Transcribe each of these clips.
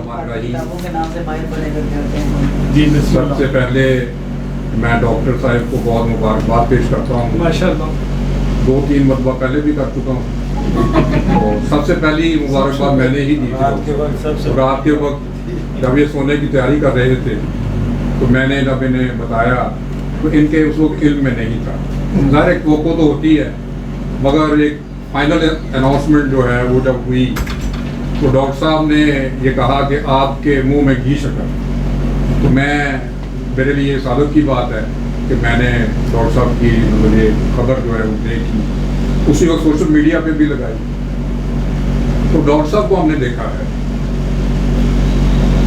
الرحمن الرحیم۔ کتابوں کے نام سے ماہر بنے کرتے ہیں جی سب سے پہلے میں ڈاکٹر صاحب کو بہت مبارکباد پیش کرتا ہوں، ماشاء اللہ 2-3 مرتبہ پہلے بھی کر چکا ہوں، تو سب سے پہلی مبارکباد میں نے ہی دی تھی۔ رات کے وقت جب یہ سونے کی تیاری کر رہے تھے تو میں نے جب انہیں بتایا تو ان کے اس وقت علم میں نہیں تھا۔ ظاہر ایک توقع تو ہوتی ہے، مگر ایک فائنل اناؤنسمنٹ جو ہے وہ جب ہوئی تو ڈاکٹر صاحب نے یہ کہا کہ آپ کے منہ میں گھی شکر، تو میرے لیے سعادت کی بات ہے کہ میں نے ڈاکٹر صاحب کی یہ خبر جو ہے وہ دیکھی، اسی وقت سوشل میڈیا پہ بھی لگائی۔ تو ڈاکٹر صاحب کو ہم نے دیکھا ہے،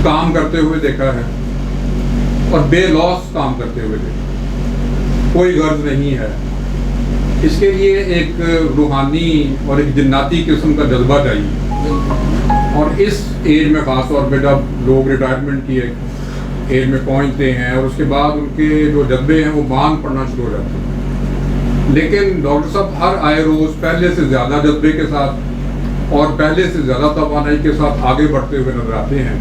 کام کرتے ہوئے دیکھا ہے اور بے لوث کام کرتے ہوئے دیکھا، کوئی غرض نہیں ہے۔ اس کے لیے ایک روحانی اور ایک جناتی قسم کا جذبہ چاہیے، اور اس ایج میں خاص طور پہ جب لوگ ریٹائرمنٹ کی ایج میں پہنچتے ہیں اور اس کے بعد ان کے جو جذبے ہیں وہ باندھ پڑنا شروع ہو جاتے ہیں، لیکن ڈاکٹر صاحب ہر آئے روز پہلے سے زیادہ جذبے کے ساتھ اور پہلے سے زیادہ توانائی کے ساتھ آگے بڑھتے ہوئے نظر آتے ہیں۔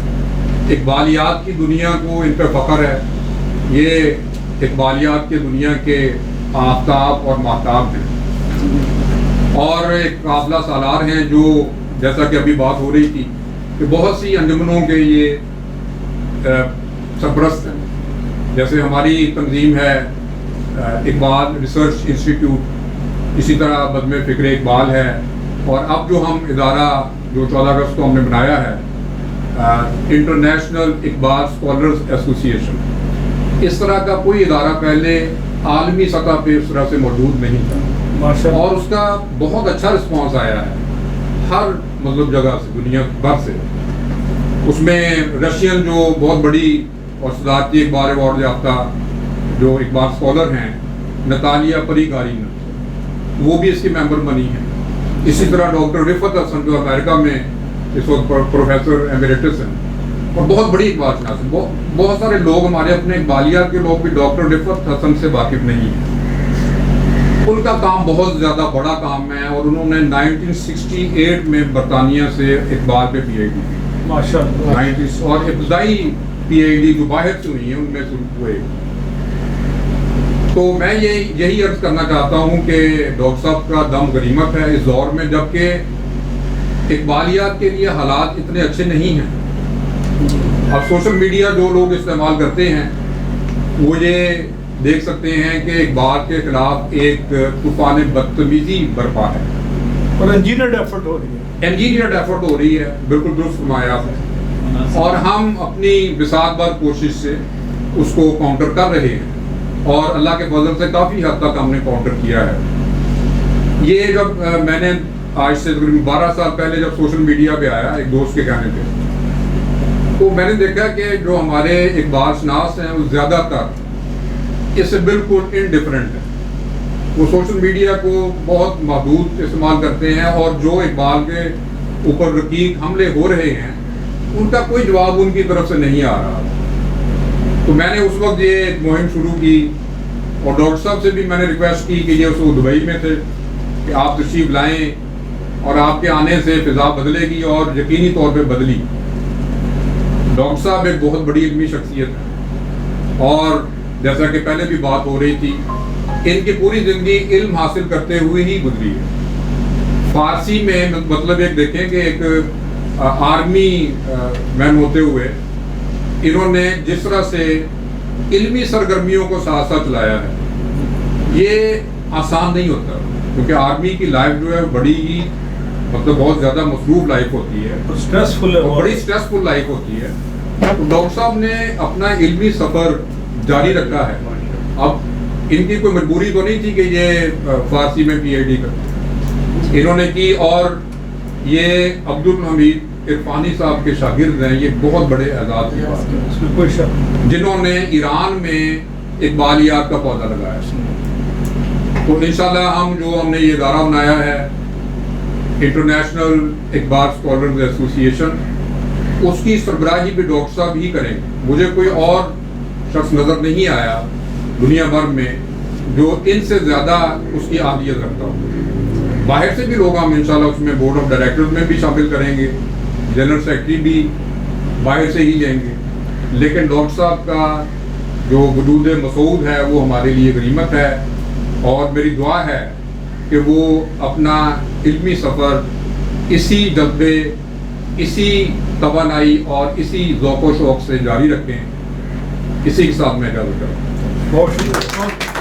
اقبالیات کی دنیا کو ان پہ فخر ہے، یہ اقبالیات کی دنیا کے آفتاب اور ماہتاب ہیں، اور ایک قافلہ سالار ہیں جو جیسا کہ ابھی بات ہو رہی تھی کہ بہت سی انجمنوں کے یہ سرپرست ہیں، جیسے ہماری تنظیم ہے اقبال ریسرچ انسٹیٹیوٹ، اسی طرح بزم فکر اقبال ہے، اور اب جو ہم ادارہ جو 14 اگست کو ہم نے بنایا ہے انٹرنیشنل اقبال اسکالرز ایسوسیشن، اس طرح کا کوئی ادارہ پہلے عالمی سطح پہ اس طرح سے موجود نہیں تھا، اور اس کا بہت اچھا رسپانس آیا ہے ہر مطلب جگہ سے، دنیا بھر سے۔ اس میں رشین جو بہت بڑی اور صدارتی اقبال ایوارڈ یافتہ جو اقبال اسکالر ہیں نتالیہ پریگارین، وہ بھی اس کی ممبر بنی ہیں۔ اسی طرح ڈاکٹر رفعت حسن جو امریکہ میں اس وقت پروفیسر ایمریٹس ہیں اور بہت بڑی اقبال شناس ہیں۔ بہت سارے لوگ ہمارے اپنے اقبالیات کے لوگ بھی ڈاکٹر رفعت حسن سے واقف نہیں ہیں۔ ان کا کام بہت زیادہ بڑا کام ہے، اور انہوں نے 1968 میں برطانیہ سے اقبال پہ پی ایچ ڈی کی ماشاء اللہ، اور ابتدائی پی ایچ ڈی جو باہر سے ہوئی ہیں ان میں سے ہوئے۔ تو میں یہی عرض کرنا چاہتا ہوں کہ ڈاکٹر صاحب کا دم غنیمت ہے اس دور میں، جبکہ اقبالیات کے لیے حالات اتنے اچھے نہیں ہیں۔ اب سوشل میڈیا جو لوگ استعمال کرتے ہیں وہ یہ دیکھ سکتے ہیں کہ اقبال کے خلاف ایک طوفان بدتمیزی برپا ہے اور انجینئرڈ ایفرٹ ہو رہی ہے، بالکل درست فرمایا آپ نے، اور ہم اپنی بساط بھر کوشش سے اس کو کاؤنٹر کر رہے ہیں، اور اللہ کے فضل سے کافی حد تک ہم نے کاؤنٹر کیا ہے۔ یہ جب میں نے آج سے تقریباً 12 سال پہلے جب سوشل میڈیا پہ آیا ایک دوست کے کہنے پہ، تو میں نے دیکھا کہ جو ہمارے اقبال شناس ہیں وہ زیادہ تر اس سے بالکل انڈیفرنٹ ہے، وہ سوشل میڈیا کو بہت محدود استعمال کرتے ہیں، اور جو اقبال کے اوپر رقیق حملے ہو رہے ہیں ان کا کوئی جواب ان کی طرف سے نہیں آ رہا۔ تو میں نے اس وقت یہ ایک مہم شروع کی، اور ڈاکٹر صاحب سے بھی میں نے ریکویسٹ کی کہ یہ اس وقت دبئی میں تھے کہ آپ تشریف لائیں، اور آپ کے آنے سے فضا بدلے گی، اور یقینی طور پہ بدلی۔ ڈاکٹر صاحب ایک بہت بڑی علمی شخصیت ہے، اور جیسا کہ پہلے بھی بات ہو رہی تھی ان کی پوری زندگی علم حاصل کرتے ہوئے ہی گزری ہے۔ فارسی میں مطلب ایک دیکھیں کہ ایک آرمی مین ہوتے ہوئے انہوں نے جس طرح سے علمی سرگرمیوں کو ساتھ ساتھ چلایا ہے، یہ آسان نہیں ہوتا، کیونکہ آرمی کی لائف جو ہے بڑی ہی مطلب بہت زیادہ مصروف لائف ہوتی ہے، بڑی اسٹریسفل لائف ہوتی ہے۔ ڈاکٹر صاحب نے اپنا علمی سفر جاری رکھا ہے۔ اب ان کی کوئی مجبوری تو نہیں تھی کہ یہ فارسی میں پی ایچ ڈی کریں، انہوں نے کی، اور یہ عبدالحمید عرفانی صاحب کے شاگرد ہیں، یہ بہت بڑے اعزاز کی بات ہے، جنہوں نے ایران میں اقبالیات کا پودا لگایا۔ تو انشاءاللہ ہم نے یہ ادارہ بنایا ہے انٹرنیشنل اقبال اسکالرز ایسوسیشن، اس کی سربراہی بھی ڈاکٹر صاحب ہی کریں گے۔ مجھے کوئی اور شخص نظر نہیں آیا دنیا بھر میں جو ان سے زیادہ اس کی اہلیت رکھتا ہوں۔ باہر سے بھی لوگ ہم انشاءاللہ اس میں بورڈ آف ڈائریکٹرز میں بھی شامل کریں گے، جنرل سیکرٹری بھی، باہر سے ہی لیں گے، لیکن ڈاکٹر صاحب کا جو وجود مسعود ہے وہ ہمارے لیے غنیمت ہے، اور میری دعا ہے کہ وہ اپنا علمی سفر اسی جذبے، اسی توانائی اور اسی ذوق و شوق سے جاری رکھیں۔ اسی کے ساتھ میں اجازت کرتا ہوں۔ بہت شکریہ۔